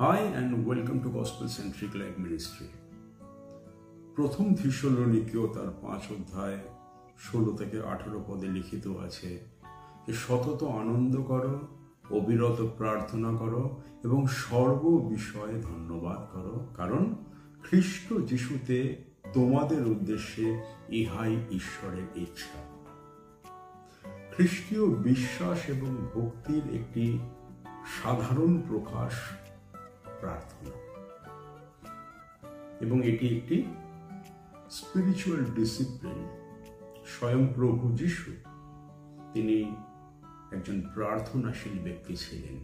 Hi and welcome to Gospel Centric Life Ministry. প্রথম থিসসলনিকীয় তার 5 অধ্যায় 16 থেকে 18 পদে লিখিত আছে যে সতত আনন্দ করো, অবিরত প্রার্থনা করো এবং সর্ব বিষয়ে ধন্যবাদ করো, কারণ খ্রিস্ট যিশুতে তোমাদের উদ্দেশ্যে ইহাই ঈশ্বরের ইচ্ছা। খ্রিস্টীয় বিশ্বাস এবং ভক্তির একটি সাধারণ প্রকাশ প্রার্থনা, এবং এটি একটি স্পিরিচুয়াল ডিসিপ্লিন। স্বয়ং প্রভু যিশু তিনি একজন প্রার্থনাশীল ব্যক্তি ছিলেন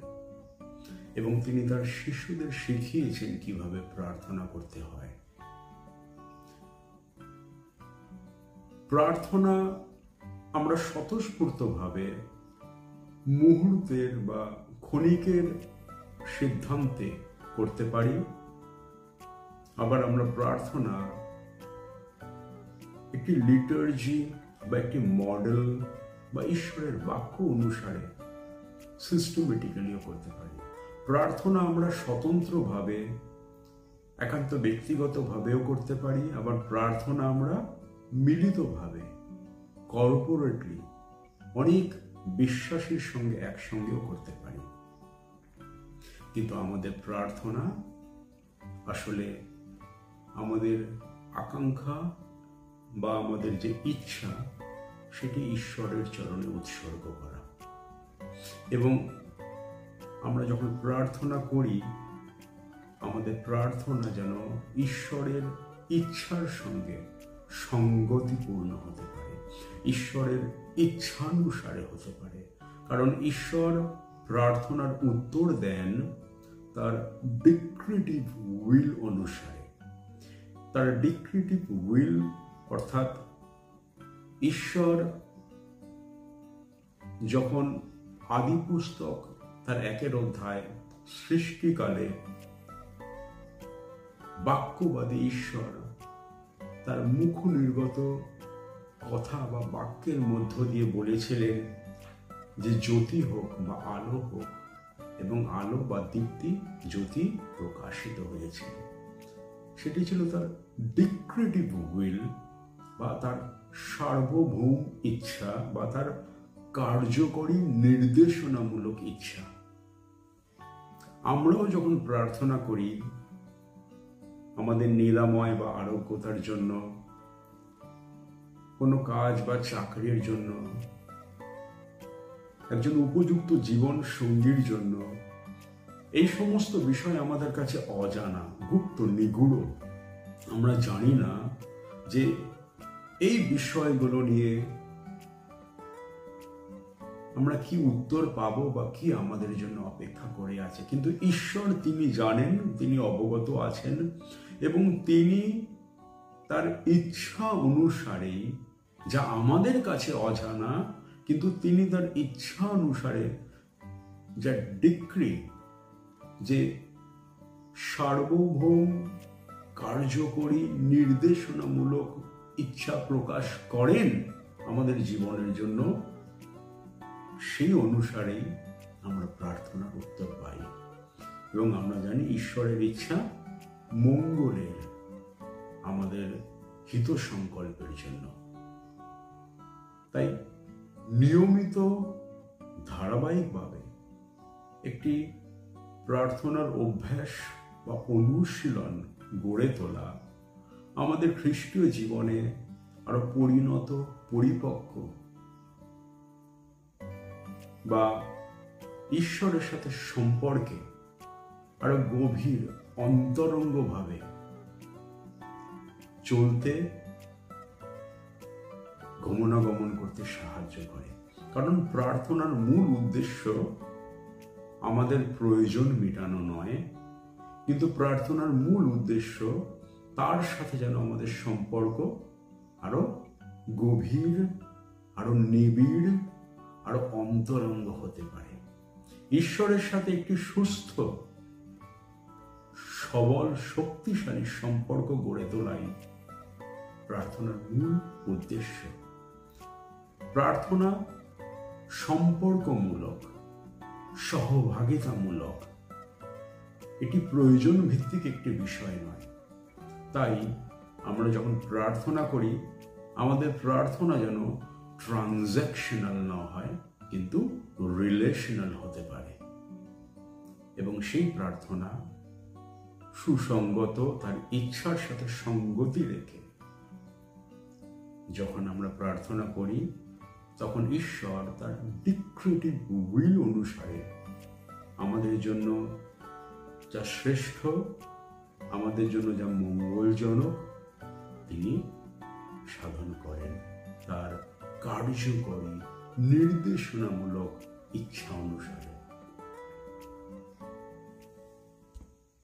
এবং তিনি তার শিশুদের শিখিয়েছেন কিভাবে প্রার্থনা করতে হয়। প্রার্থনা আমরা স্বতঃস্ফূর্তভাবে মুহূর্তের বা ক্ষণিকের সিদ্ধান্তে করতে পারি, আবার আমরা প্রার্থনা একটি লিটার্জি বা একটি মডেল বা ঈশ্বরের বাক্য অনুসারে সিস্টেমেটিক্যালিও করতে পারি। প্রার্থনা আমরা স্বতন্ত্রভাবে একান্ত ব্যক্তিগতভাবেও করতে পারি, আবার প্রার্থনা আমরা মিলিতভাবে কর্পোরেটলি অনেক বিশ্বাসীর সঙ্গে একসঙ্গেও করতে পারি। কিন্তু আমাদের প্রার্থনা আসলে আমাদের আকাঙ্ক্ষা বা আমাদের যে ইচ্ছা সেটি ঈশ্বরের চরণে উৎসর্গ করা, এবং আমরা যখন প্রার্থনা করি আমাদের প্রার্থনা যেন ঈশ্বরের ইচ্ছার সঙ্গে সঙ্গতিপূর্ণ হতে পারে, ঈশ্বরের ইচ্ছানুসারে হতে পারে। কারণ ঈশ্বর প্রার্থনার উত্তর দেন তার ডিক্রিটিভ উইল অনুসারে। তার ডিক্রিটিভ উইল অর্থাৎ ঈশ্বর যখন আদি পুস্তক তার 1 অধ্যায় সৃষ্টিকালে বাক্যবাদী ঈশ্বর তার মুখ নির্গত কথা বা বাক্যের মধ্য দিয়ে বলেছিলেন যে জ্যোতি হোক বা আলো হোক, এবং আলো বা দীপ্তি জ্যোতি প্রকাশিত হয়েছে। সেটি ছিল তার ডিক্রিটিভ উইল বা তার সার্বভৌম ইচ্ছা বা তার কার্যকরী নির্দেশনামূলক ইচ্ছা। আমরাও যখন প্রার্থনা করি আমাদের নিরাময় বা আরোগ্যতার জন্য, কোনো কাজ বা চাকরির জন্য, একজন উপযুক্ত জীবন সঙ্গীর জন্য, এই সমস্ত বিষয় আমাদের কাছে অজানা, গুপ্ত, নিগূঢ়। আমরা জানি না যে এই বিষয়গুলো নিয়ে আমরা কি উত্তর পাবো বা কি আমাদের জন্য অপেক্ষা করে আছে, কিন্তু ঈশ্বর তিনি জানেন, তিনি অবগত আছেন, এবং তিনি তার ইচ্ছা অনুসারে যা আমাদের কাছে অজানা, কিন্তু তিনি তার ইচ্ছা অনুসারে যা ডিক্রি, যে সার্বভৌম কার্যকরী নির্দেশনামূলক ইচ্ছা প্রকাশ করেন আমাদের জীবনের জন্য, সেই অনুসারেই আমরা প্রার্থনার উত্তর পাই। এবং আমরা জানি ঈশ্বরের ইচ্ছা মঙ্গলের, আমাদের হিত সংকল্পের জন্য। তাই নিয়মিত ধারাবাহিকভাবে একটি প্রার্থনার অভ্যাস বা অনুশীলন গড়ে তোলা আমাদের খ্রিস্টীয় জীবনে আরো পরিণত, পরিপক্ক বা ঈশ্বরের সাথে সম্পর্কে আরো গভীর অন্তরঙ্গভাবে চলতে, গমনাগমন করতে সাহায্য করে। কারণ প্রার্থনার মূল উদ্দেশ্য আমাদের প্রয়োজন মেটানো নয়, কিন্তু প্রার্থনার মূল উদ্দেশ্য তার সাথে যেন আমাদের সম্পর্ক আরো গভীর, আরো নিবিড়, আরো অন্তরঙ্গ হতে পারে। ঈশ্বরের সাথে একটি সুস্থ, সবল, শক্তিশালী সম্পর্ক গড়ে তোলাই প্রার্থনার মূল উদ্দেশ্য। প্রার্থনা সম্পর্কমূলক, সহভাগিতামূলক, এটি প্রয়োজন ভিত্তিক একটি বিষয় নয়। তাই আমরা যখন প্রার্থনা করি, আমাদের প্রার্থনা যেন ট্রানজ্যাকশনাল না হয়, কিন্তু রিলেশনাল হতে পারে, এবং সেই প্রার্থনা সুসঙ্গত, তার ইচ্ছার সাথে সঙ্গতি রেখে যখন আমরা প্রার্থনা করি, তখন ঈশ্বর তার ডিক্রেটিভ উইল অনুসারে আমাদের জন্য যা শ্রেষ্ঠ, আমাদের জন্য যা মঙ্গলজনক, তিনি সাধন করেন তার কার্যকরী নির্দেশনামূলক ইচ্ছা অনুসারে।